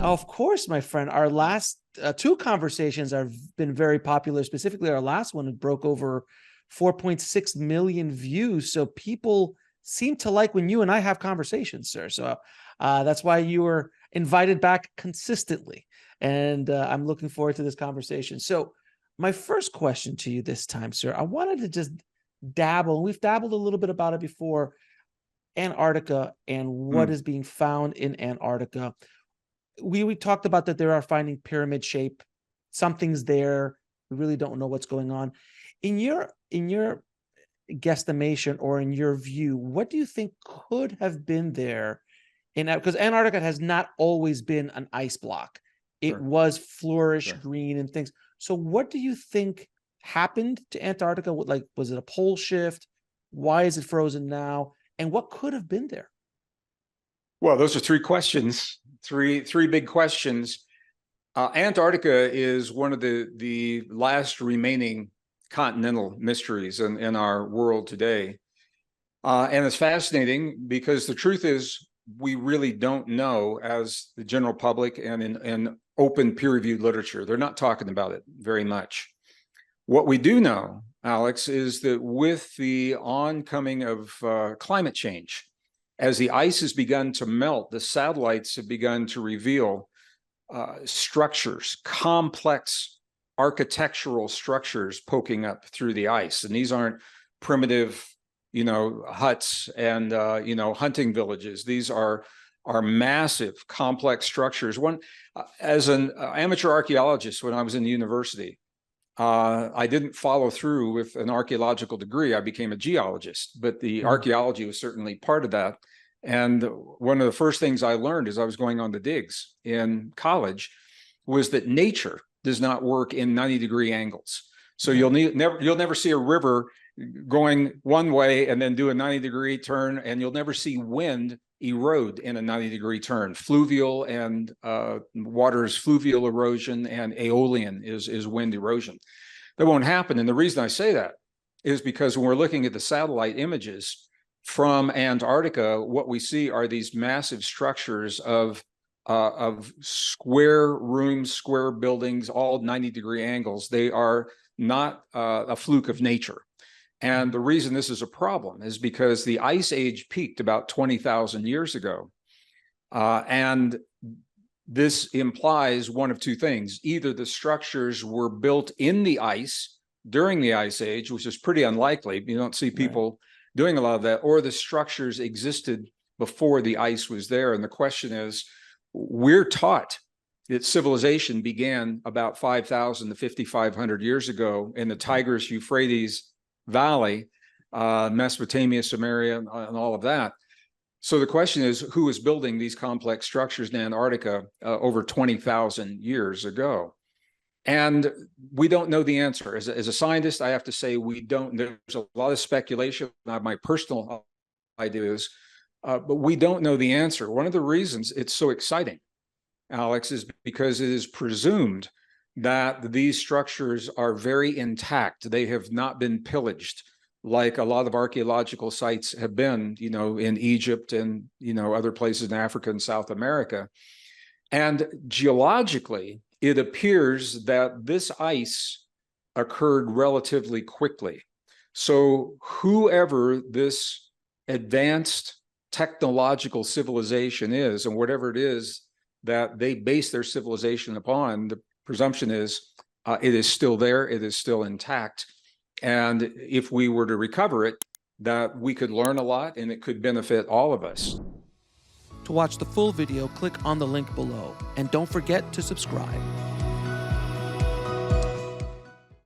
Of course, my friend. Our last two conversations have been very popular. Specifically, our last one broke over 4.6 million views. So people seem to like when you and I have conversations, sir. So that's why you were invited back consistently. And I'm looking forward to this conversation. So my first question to you this time, sir, I wanted to just dabble. We've dabbled a little bit about it before. Antarctica and what is being found in Antarctica. We talked about that there are finding pyramid shape. Something's there. We really don't know what's going on. In your guesstimation or in your view, what do you think could have been there? Because Antarctica has not always been an ice block. It was flourish, green, and things. So what do you think happened to Antarctica? Like, was it a pole shift? Why is it frozen now? And what could have been there? Well, those are three questions, three big questions. Antarctica is one of the last remaining continental mysteries in our world today. And it's fascinating because the truth is we really don't know, as the general public and in open peer-reviewed literature. They're not talking about it very much. What we do know, Alex, is that with the oncoming of climate change, as the ice has begun to melt, the satellites have begun to reveal structures, complex architectural structures poking up through the ice. And these aren't primitive, huts and, hunting villages. These are massive, complex structures. As an amateur archaeologist, when I was in the university, I didn't follow through with an archaeological degree. I became a geologist, but the archaeology was certainly part of that. And one of the first things I learned as I was going on the digs in college was that nature does not work in 90-degree angles. So you'll never see a river going one way and then do a 90-degree turn, and you'll never see wind erode in a 90-degree turn. Fluvial and water is fluvial erosion, and aeolian is wind erosion. That won't happen. And the reason I say that is because when we're looking at the satellite images from Antarctica, what we see are these massive structures of square rooms, square buildings, all 90-degree angles. They are not a fluke of nature. And the reason this is a problem is because the ice age peaked about 20,000 years ago. And this implies one of two things. Either the structures were built in the ice during the ice age, which is pretty unlikely. You don't see people doing a lot of that, or the structures existed before the ice was there. And the question is, we're taught that civilization began about 5,000 to 5,500 years ago in the Tigris-Euphrates Valley, Mesopotamia, Samaria, and all of that. So the question is, who was building these complex structures in Antarctica over 20,000 years ago? And we don't know the answer. As a scientist, I have to say we don't. There's a lot of speculation. My personal ideas, but we don't know the answer. One of the reasons it's so exciting, Alex, is because it is presumed that these structures are very intact. They have not been pillaged like a lot of archaeological sites have been, in Egypt and, other places in Africa and South America. And geologically, it appears that this ice occurred relatively quickly. So whoever this advanced technological civilization is, and whatever it is that they base their civilization upon, the presumption is it is still there, it is still intact. And if we were to recover it, that we could learn a lot and it could benefit all of us. To watch the full video, click on the link below. And don't forget to subscribe.